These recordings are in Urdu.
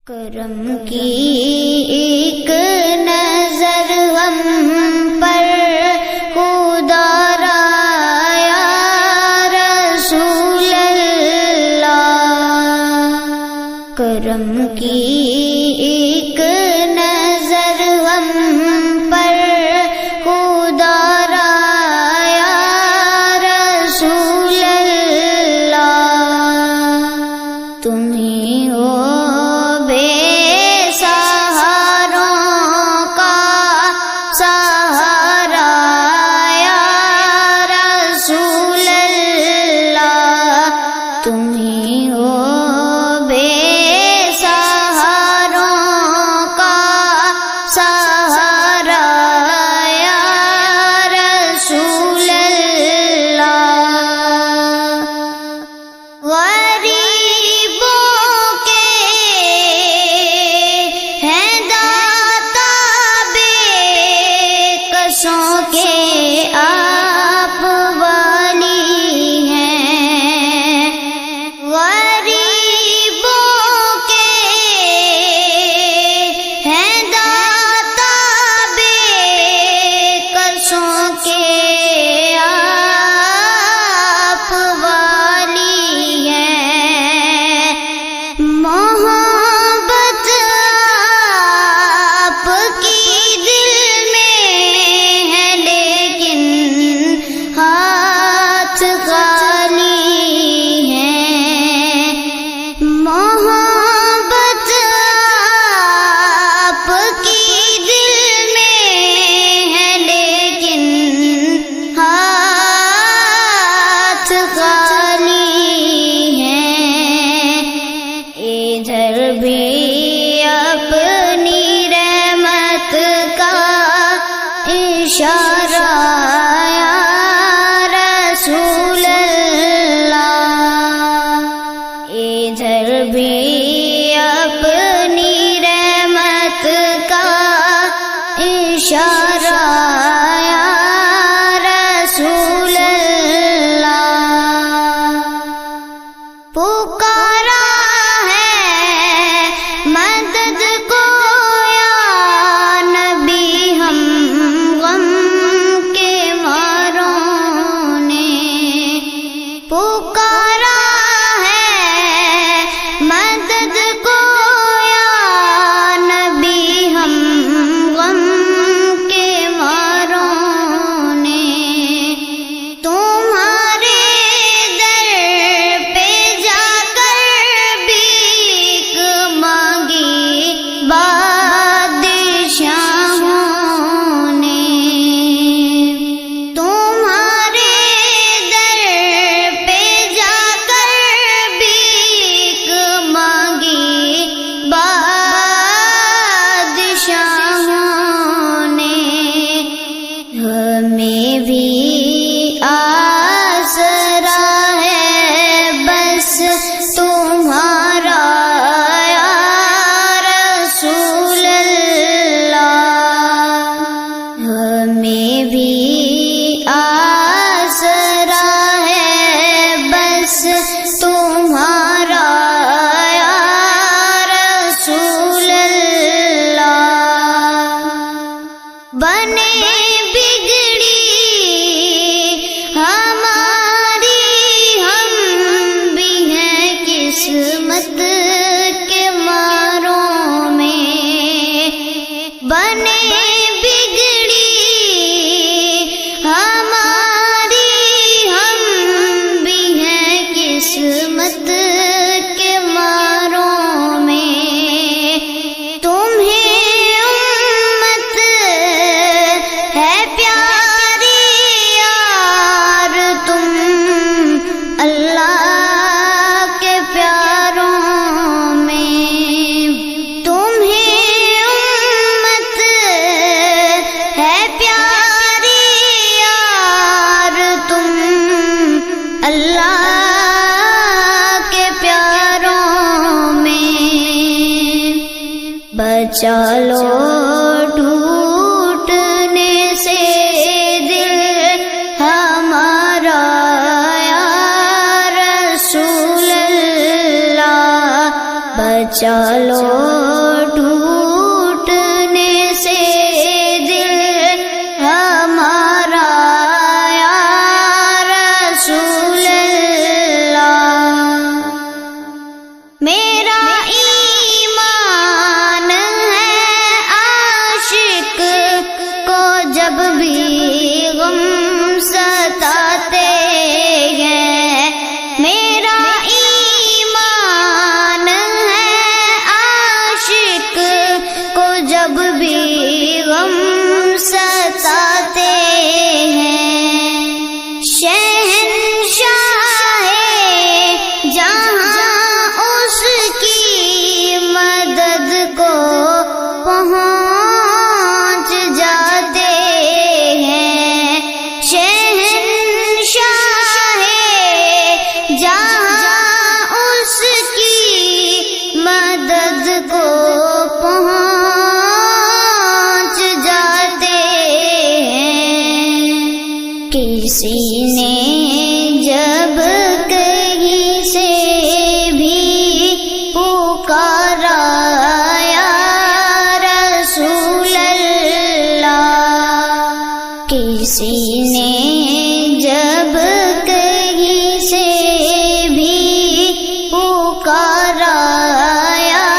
کرم کی ایک نظر ہم پر خدا را یا رسول اللہ، کرم کی ایک نظر ہم پر خدا را یا رسول اللہ، تمہیں ہو اشارہ یا رسول اللہ، ادھر بھی اپنی رحمت کا اشارہ یا رسول اللہ، پکارا ہے مدد کو یا نبی ہم غم کے ماروں نے، پکارا ہے مدد کو یا نبی ہم غم کے ماروں نے، تمہارے در پہ جا کر بھیک مانگی بادشاہوں نے، تمہارے در پہ جا کر بھیک مانگی بادشاہوں نے، ہمیں بھی آسرا ہے بس تمہارا یا رسول اللہ، ہمیں بھی آسرا ہے بس تمہارا یا رسول اللہ، بنے بگڑی ہماری ہم بھی ہیں قسمت کے ماروں میں، بنے بگڑی ہماری ہم بھی ہیں قسمت کے ماروں میں، تمہیں امت ہے پیاری یار، تم اللہ کے پیاروں میں، تمہیں امت ہے پیاری یار، تم اللہ کے پیاروں میں، بچا لو ٹوٹنے سے دل ہمارا یا رسول اللہ، بچا لو ٹوٹنے سے دل ہمارا یا رسول اللہ. میرا ایمان ہے عاشق کو جب بھی غم ستاتے ہیں. میرا ایمان ہے عاشق کو جب بھی غم ستاتے ہیں. شہنشاہ جہاں اس کی مدد کو پہنچ جاتے ہیں. شہنشاہ جہاں اس کی مدد کو پہنچ جاتے ہیں. کسی نے جب کہیں سے بھی پکارا یا رسول اللہ. کسی نے جب کہیں سے بھی پکارا یا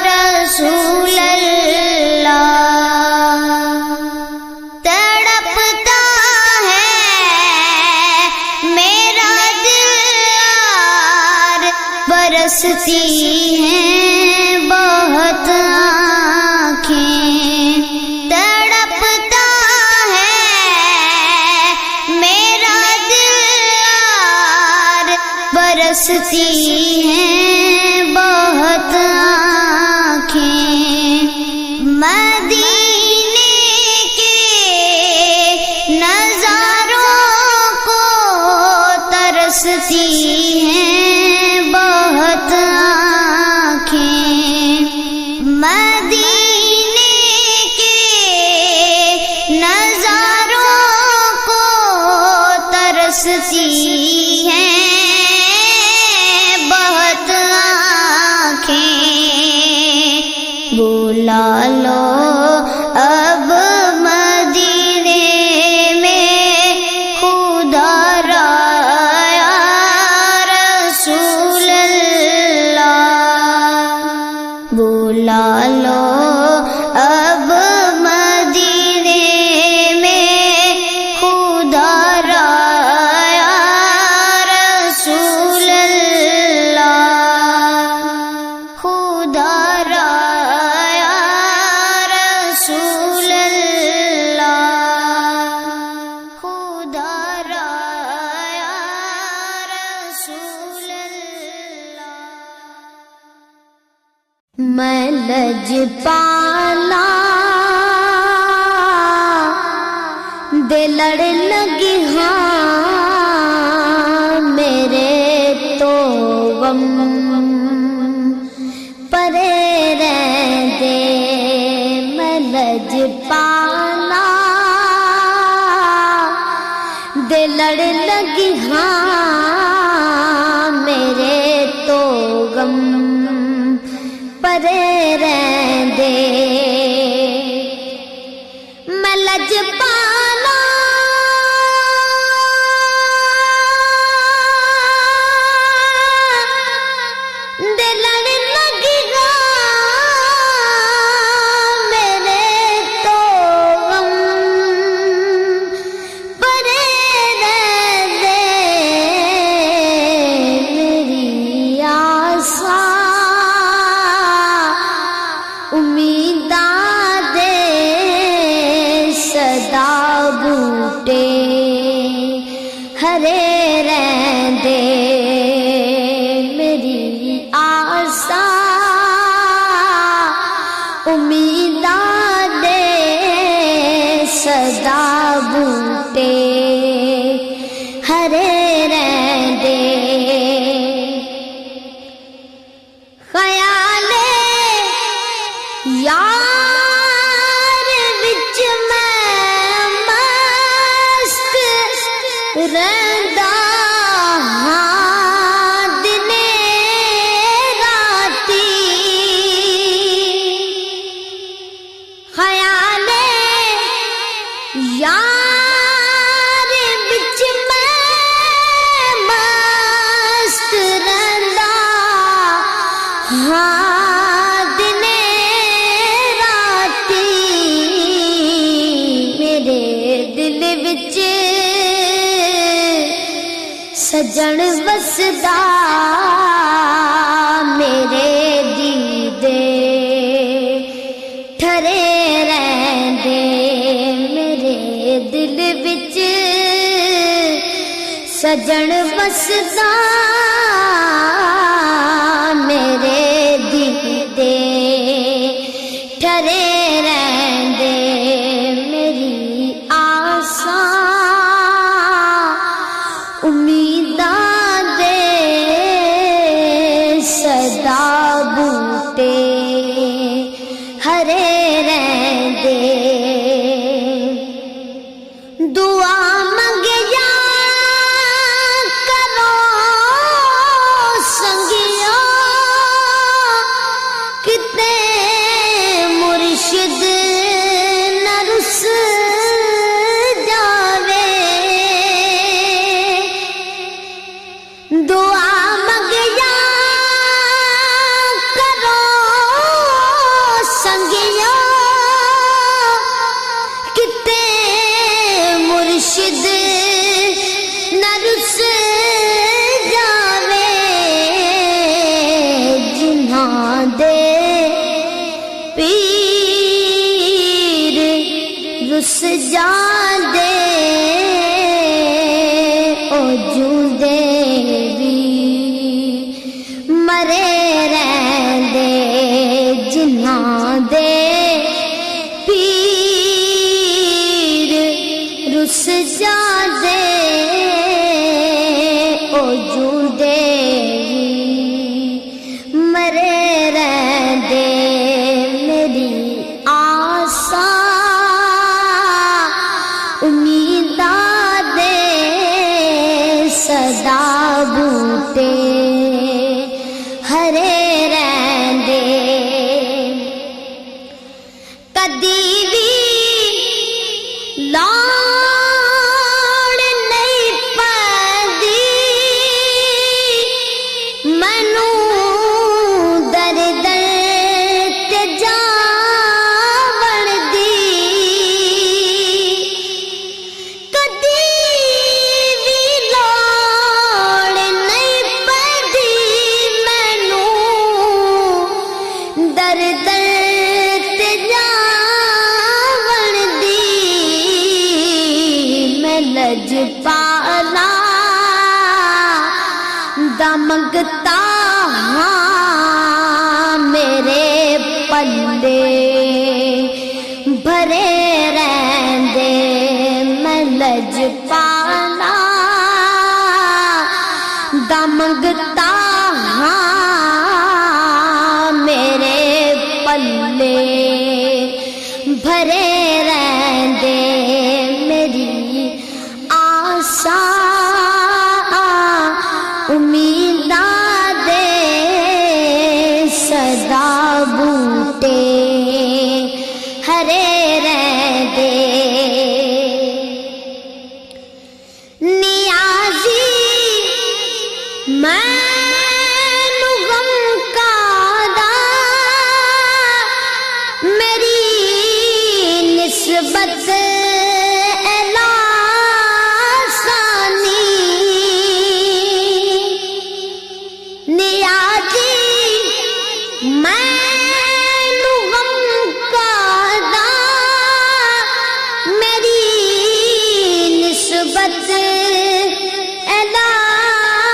رسول اللہ. تڑپتا ہے میرا دل یار، برستی ہیں بہت آنکھیں. تڑپتا ہے میرا دل یار، برستی ہیں بہت آنکھیں. مدینے کے نظاروں کو ترستی ہیں بہت آنکھیں. مدینے کے نظاروں کو ترستی ہیں بہت آنکھیں. بلا لو اب مدینے میں خدا را یا رسول اللہ. بلا لو اب مدینے میں خدا را یا رسول اللہ. خدا را یا رسول اللہ. خدا را یا رسول اللہ. میں لجپالا دے لڑ لگی ہاں میرے تو غم پرے رہ دے. میں لجپالا دے لڑ لگی ہاں میرے تو غم پرے رہ دے. میں لجپالا دے لڑ لگی ہاں میرے تو غم پرے رہ دے. میری آسا امیداں دے صدا بوٹے ہرے رہندے. میری آسا امیداں دے صدا بوٹے ہرے رہندے. خیال یار وچ میں مست رہندا ہاں دنے راتی. ہاں دنے راتی میرے دل وچ سجن وسدا میرے دیدے ٹھرے رہندے میرے دل وچ سجن وسدا میرے دیدے ٹھرے رہندے میری آساں امیداں دے صدا بوٹے ہرے رہندے دعا منگیا کرو سنگیا کتے مرشد نہ رس جاوے دعا منگیا کرو سنگیا کتے مرشد نہ رس جاوے جنہاں دے پیر رس جاندے او جوندے بھی مرے رہندے جنہاں دے پیر رس جاندے او جوندے بھی مرے رہندے میری آساں امیداں دے صدا بوٹے ہرے رہندے کدی بھی لاڑ نہیں پاندی مینوں در در تے جا بڑدی کدی بھی لاڑ نہیں پاندی مینوں در در تے جا بڑدی میں لج پالا دا منگتا ہاں میرے پلے بھرے رہندے میں لج پالا دا منگتا ہاں میرے پلے بھرے رہندے میری آساں امیداں دے صدا بوٹے ہرے رہندے نیازی مینوں غم کادا میری نسبت نیازی مینوں غم کادا میری نسبت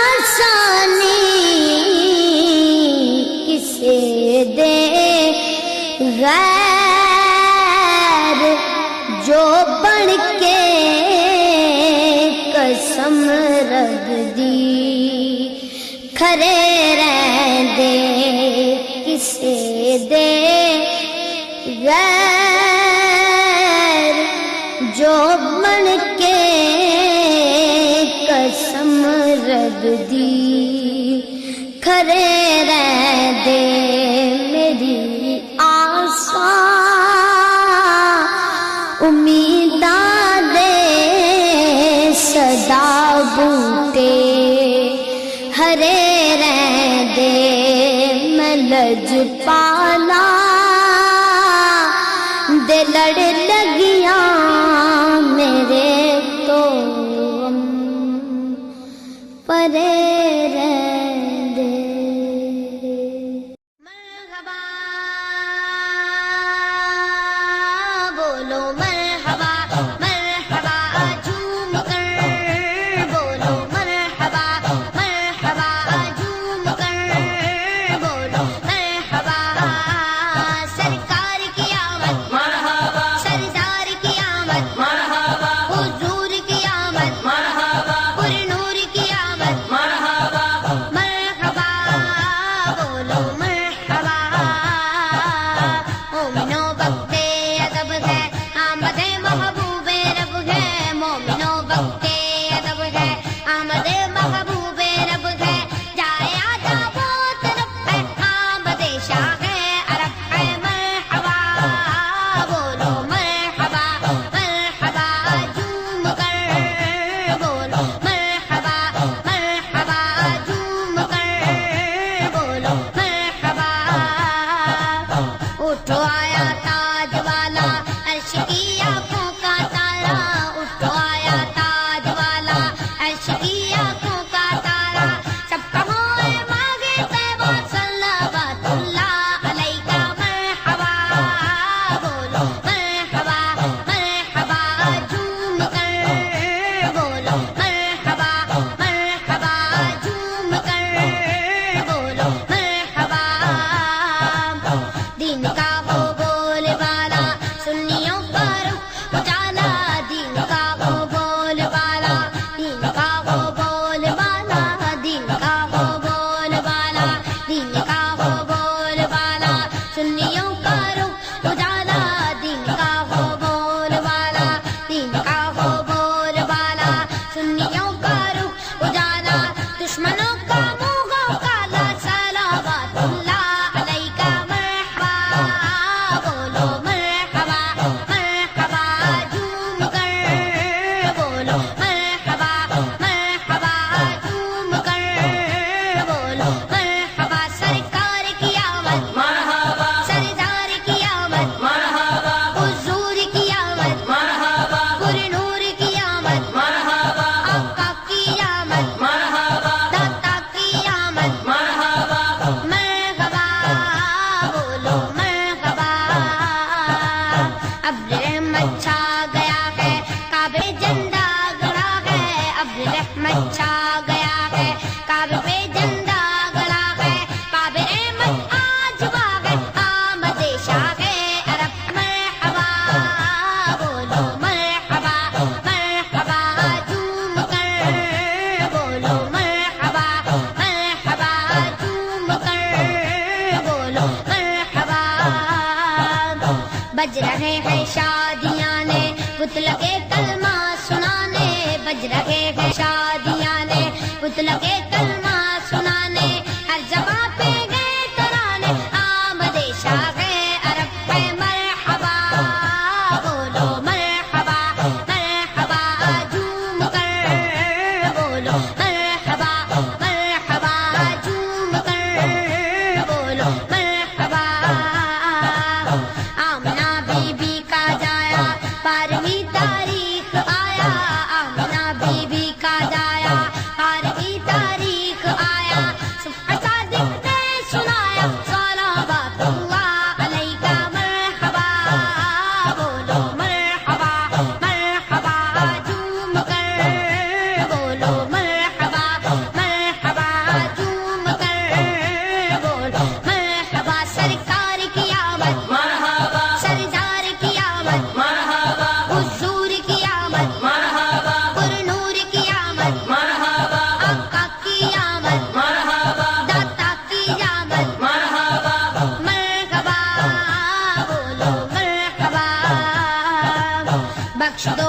الاسانی کسے دے غیر جو بن کے قسم رکھ دی کھرے رہندے کسے دے غیر جو بن کے قسم رکھ دی کھرے رہندے میری آساں امیداں دے صدا بوٹے ہرے رہندے میں لجپالا دے لڑ لگیاں میرے تو پرے رہندے مرحبا بولو مرحبا مرحبا جھوم کر بولو مرحبا مرحبا جھوم کر بولو مرحبا سرکار کی آمد مرحبا سردار کی آمد مرحبا حضور کی آمد مرحبا پر نور کی آمد مرحبا مرحبا بولو مرحبا مومنو وقت ادب ہے آمد محبوب رب ہے مومنو وقت ادب ہے آمد محبوب رب ہے جائے آجا وہ طرف ہے آمد شاہ عرب ہے مرحبا بولو مرحبا مرحبا جھوم کر بولو مرحبا مرحبا جھوم کر بولو مرحبا اٹھو آیا تاج والا عرش کی آنکھوں کا تارا اٹھو آیا تاج والا عرش کی آنکھوں کا تارا سب کہو اے ماغے طیبہ صلوات اللہ علیہ مرحبا بولو مرحبا مرحبا جھوم کر بولو مرحبا مرحبا جھوم کر بولو مرحبا دین کا وہ بول والا سنیوں کا رخ اجالا دین کا وہ بول والا دین کا وہ بول والا دین کا وہ بول والا دین کا وہ بول والا سنیوں کا رخ اجالا دین کا وہ بول والا دین کا وہ بول والا سنیوں کا رخ اجالا دشمنوں کا منہ کالا صلوات اللہ علیہ مرحبا بولو مرحبا مرحبا جھوم کر بولو مرحبا مرحبا جھوم کر بولو مرحبا سرکار کی آمد مرحبا سردار کی آمد مرحبا حضور کی آمد مرحبا پر نور کی آمد مرحبا آقا کی آمد مرحبا داتا کی آمد مرحبا مرحبا بولو مرحبا ابر رحمت چھا گیا ہے کعبے جھنڈا گڑا ہے ابر رحمت چھا گیا ہے کعبے پہ جھنڈا گڑا ہے باب رحمت آج باغ ہے آمد شاہ عرب مرحبا بولو مرحبا مرحبا جھوم کر بولو مرحبا مرحبا جھوم کر بولو مرحبا بج رہے ہیں شادیاں نے بت لگے کلمہ سنانے بج رہے ہیں شادیاں نے بت لگے کلمہ سنانے ہر جگہ پہ گئے ترانے آمد شاہ عرب ہے مرحبا بولو مرحبا مرحبا جھوم کر بولو مرحبا مرحبا جھوم کر بولو مرحبا آمنہ بی بی کا جایا 12ویں تاریخ آیا آمنہ بی بی کا جایا 12ویں تاریخ آیا صبح صادق نے سنایا صلوات اللہ علیہ مرحبا بولو مرحبا مرحبا جھوم کر بولو مرحبا مرحبا جھوم کر بولو مرحبا سرکار کی آمد مرحبا سردار کی آمد مرحبا حضور کی آمد مرحبا پر نور کی آمد مرحبا آقا کی آمد مرحبا داتا کی آمد مرحبا مرحبا بولو مرحبا بخش دو